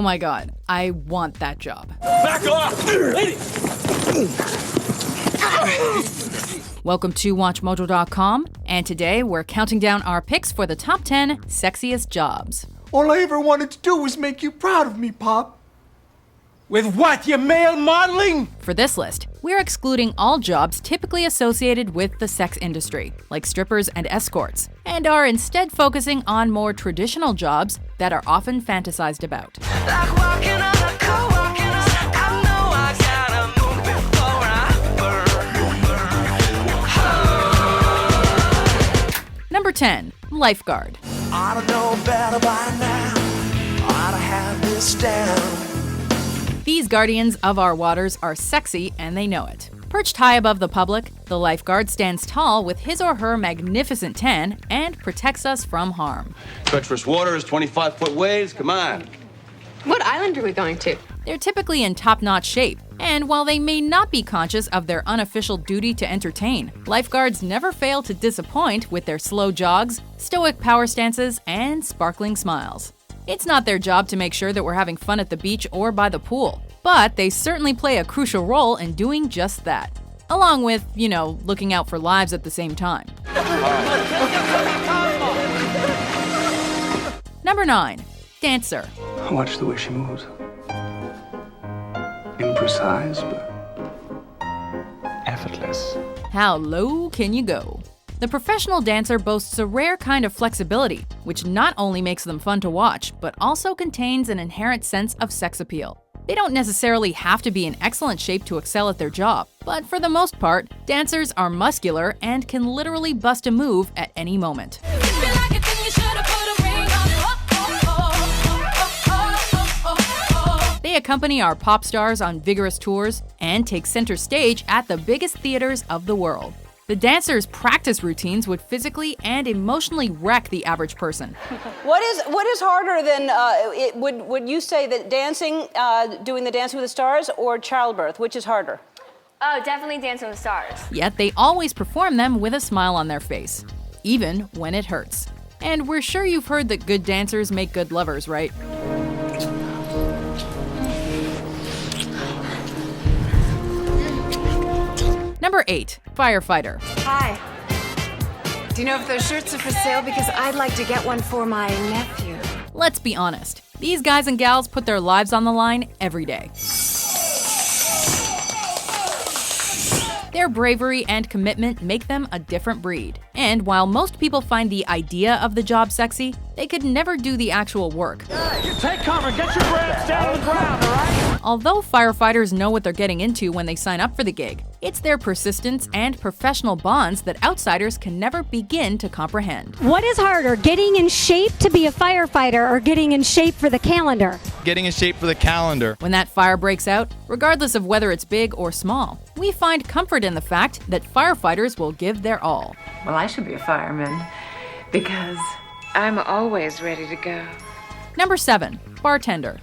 Oh my god, I want that job. Back off! Lady! Welcome to WatchMojo.com, and today we're counting down our picks for the top 10 sexiest jobs. All I ever wanted to do was make you proud of me, Pop. With what, you male modeling? For this list, we're excluding all jobs typically associated with the sex industry, like strippers and escorts, and are instead focusing on more traditional jobs that are often fantasized about. Like walking on a co-walking, I know I gotta move before I burn. Number 10, Lifeguard. I don't know better by now. Ought to have this down. These guardians of our waters are sexy and they know it. Perched high above the public, the lifeguard stands tall with his or her magnificent tan and protects us from harm. Treacherous waters, 25-foot waves, come on. What island are we going to? They're typically in top-notch shape, and while they may not be conscious of their unofficial duty to entertain, lifeguards never fail to disappoint with their slow jogs, stoic power stances, and sparkling smiles. It's not their job to make sure that we're having fun at the beach or by the pool, but they certainly play a crucial role in doing just that. Along with, looking out for lives at the same time. Number 9, Dancer. I watch the way she moves. Imprecise, but effortless. How low can you go? The professional dancer boasts a rare kind of flexibility, which not only makes them fun to watch, but also contains an inherent sense of sex appeal. They don't necessarily have to be in excellent shape to excel at their job, but for the most part, dancers are muscular and can literally bust a move at any moment. They accompany our pop stars on vigorous tours and take center stage at the biggest theaters of the world. The dancers' practice routines would physically and emotionally wreck the average person. What is harder than, would you say that dancing, doing the Dancing with the Stars, or childbirth? Which is harder? Oh, definitely Dancing with the Stars. Yet they always perform them with a smile on their face, even when it hurts. And we're sure you've heard that good dancers make good lovers, right? Number 8, Firefighter. Hi. Do you know if those shirts are for sale? Because I'd like to get one for my nephew. Let's be honest. These guys and gals put their lives on the line every day. Their bravery and commitment make them a different breed. And while most people find the idea of the job sexy, they could never do the actual work. You take cover, get your brands down on the ground, all right? Although firefighters know what they're getting into when they sign up for the gig, it's their persistence and professional bonds that outsiders can never begin to comprehend. What is harder, getting in shape to be a firefighter or getting in shape for the calendar? Getting in shape for the calendar. When that fire breaks out, regardless of whether it's big or small, we find comfort in the fact that firefighters will give their all. Well, I should be a fireman because I'm always ready to go. Number 7, Bartender.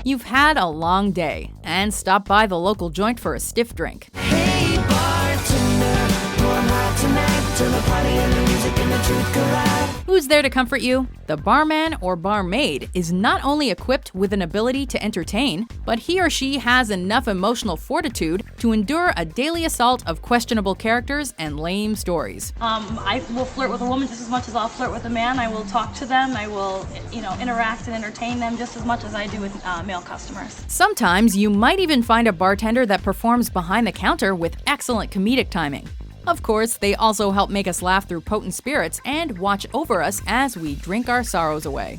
You've had a long day and stopped by the local joint for a stiff drink. Hey, bartender, pour my tonight, turn the party and the music and the truth collide. Who's there to comfort you? The barman or barmaid is not only equipped with an ability to entertain, but he or she has enough emotional fortitude to endure a daily assault of questionable characters and lame stories. I will flirt with a woman just as much as I'll flirt with a man. I will talk to them. I will, interact and entertain them just as much as I do with male customers. Sometimes you might even find a bartender that performs behind the counter with excellent comedic timing. Of course, they also help make us laugh through potent spirits and watch over us as we drink our sorrows away.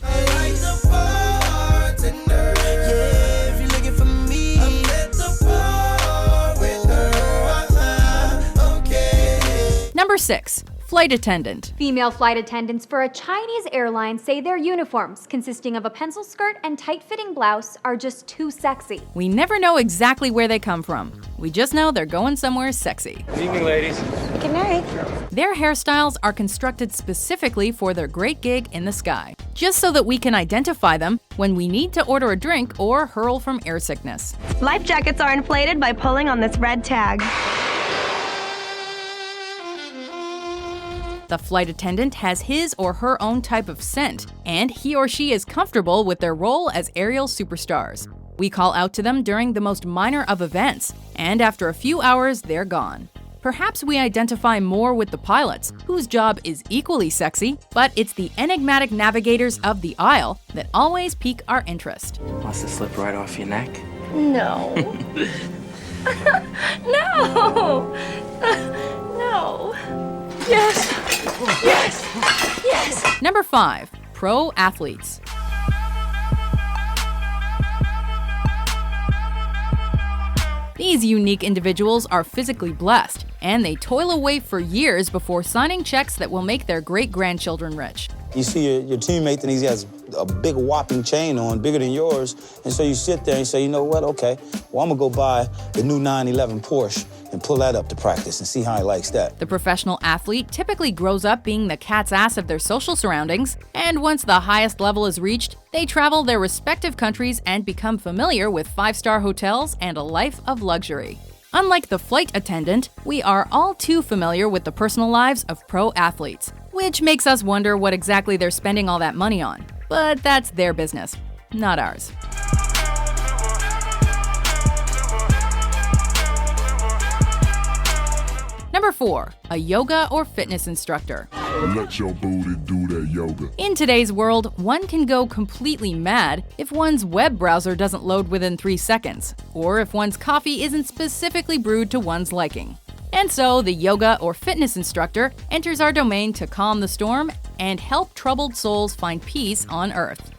Number 6, Flight Attendant. Female flight attendants for a Chinese airline say their uniforms, consisting of a pencil skirt and tight-fitting blouse, are just too sexy. We never know exactly where they come from. We just know they're going somewhere sexy. Good evening, ladies. Good night. Their hairstyles are constructed specifically for their great gig in the sky, just so that we can identify them when we need to order a drink or hurl from air sickness. Life jackets are inflated by pulling on this red tag. The flight attendant has his or her own type of scent, and he or she is comfortable with their role as aerial superstars. We call out to them during the most minor of events, and after a few hours, they're gone. Perhaps we identify more with the pilots, whose job is equally sexy, but it's the enigmatic navigators of the aisle that always pique our interest. Wants to slip right off your neck? No. No! No. Yes! Yes! Yes! Number 5. Pro athletes. These unique individuals are physically blessed, and they toil away for years before signing checks that will make their great-grandchildren rich. You see your teammate, and he has a big whopping chain on, bigger than yours, and so you sit there and say, you know what, okay, well, I'm gonna go buy the new 911 Porsche and pull that up to practice and see how he likes that. The professional athlete typically grows up being the cat's ass of their social surroundings, and once the highest level is reached, they travel their respective countries and become familiar with 5-star hotels and a life of luxury. Unlike the flight attendant, we are all too familiar with the personal lives of pro athletes, which makes us wonder what exactly they're spending all that money on. But that's their business, not ours. Number 4. A yoga or fitness instructor. Let your booty do that yoga. In today's world, one can go completely mad if one's web browser doesn't load within 3 seconds, or if one's coffee isn't specifically brewed to one's liking. And so, the yoga or fitness instructor enters our domain to calm the storm and help troubled souls find peace on Earth.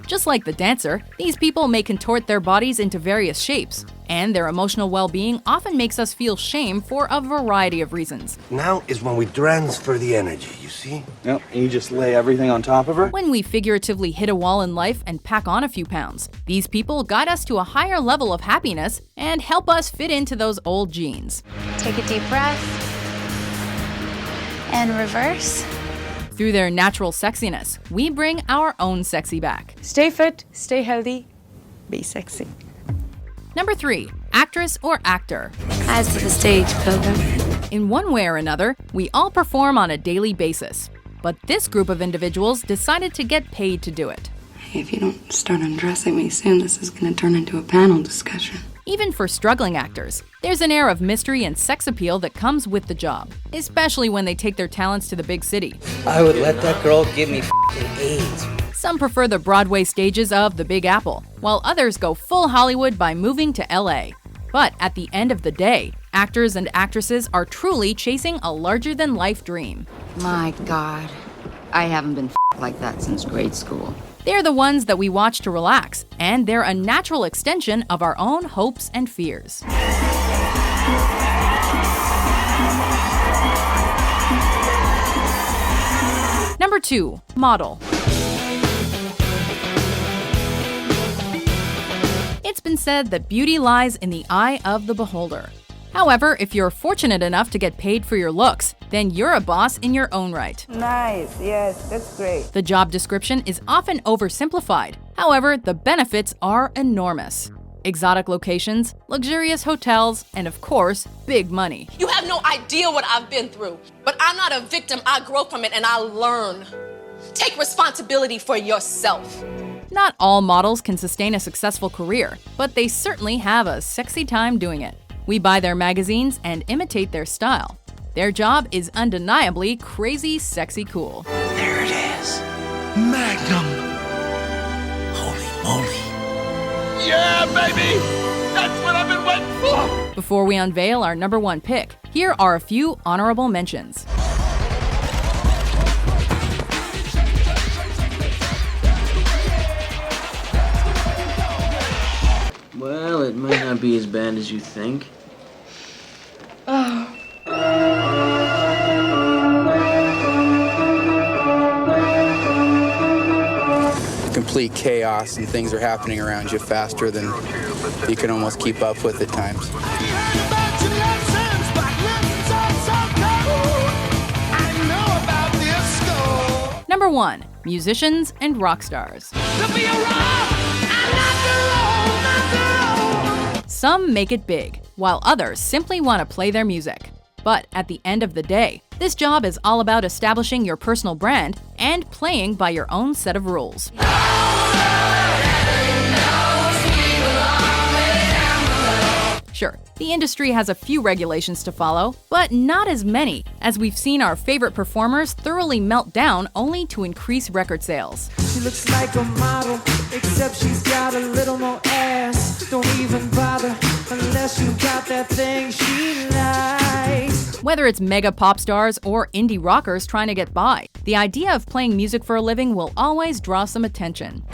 Just like the dancer, these people may contort their bodies into various shapes, and their emotional well-being often makes us feel shame for a variety of reasons. Now is when we transfer the energy, you see? Yep, and you just lay everything on top of her? When we figuratively hit a wall in life and pack on a few pounds, these people guide us to a higher level of happiness and help us fit into those old jeans. Take a deep breath and reverse. Through their natural sexiness, we bring our own sexy back. Stay fit, stay healthy, be sexy. Number 3. Actress or actor. Eyes to the stage, Pilgrim. In one way or another, we all perform on a daily basis. But this group of individuals decided to get paid to do it. Hey, if you don't start undressing me soon, this is going to turn into a panel discussion. Even for struggling actors, there's an air of mystery and sex appeal that comes with the job, especially when they take their talents to the big city. I would let that girl give me AIDS. Some prefer the Broadway stages of the Big Apple, while others go full Hollywood by moving to LA. But at the end of the day, actors and actresses are truly chasing a larger-than-life dream. My God, I haven't been like that since grade school. They're the ones that we watch to relax, and they're a natural extension of our own hopes and fears. Number 2. Model. It's been said that beauty lies in the eye of the beholder. However, if you're fortunate enough to get paid for your looks, then you're a boss in your own right. Nice, yes, that's great. The job description is often oversimplified. However, the benefits are enormous. Exotic locations, luxurious hotels, and of course, big money. You have no idea what I've been through, but I'm not a victim. I grow from it and I learn. Take responsibility for yourself. Not all models can sustain a successful career, but they certainly have a sexy time doing it. We buy their magazines and imitate their style. Their job is undeniably crazy, sexy cool. There it is. Magnum. Holy moly. Yeah, baby! That's what I've been waiting for! Before we unveil our number 1 pick, here are a few honorable mentions. Well, it might not be as bad as you think. Complete chaos and things are happening around you faster than you can almost keep up with at times. Number 1. Musicians and rock stars. Some make it big, while others simply want to play their music. But at the end of the day, this job is all about establishing your personal brand and playing by your own set of rules. Sure, the industry has a few regulations to follow, but not as many, as we've seen our favorite performers thoroughly melt down only to increase record sales. She looks like a model, except she's got a little more ass. Don't even bother unless you got that thing she likes. Whether it's mega pop stars or indie rockers trying to get by, the idea of playing music for a living will always draw some attention.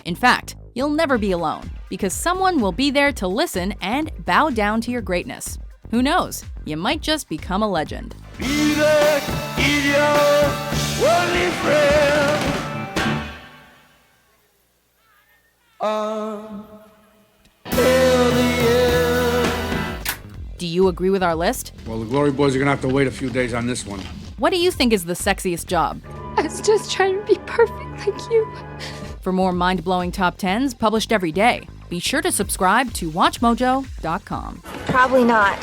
In fact, you'll never be alone, because someone will be there to listen and bow down to your greatness. Who knows? You might just become a legend. Music is your only friend. Do you agree with our list? Well, the Glory Boys are gonna have to wait a few days on this one. What do you think is the sexiest job? I was just trying to be perfect like you. For more mind-blowing top 10s published every day, be sure to subscribe to WatchMojo.com. Probably not.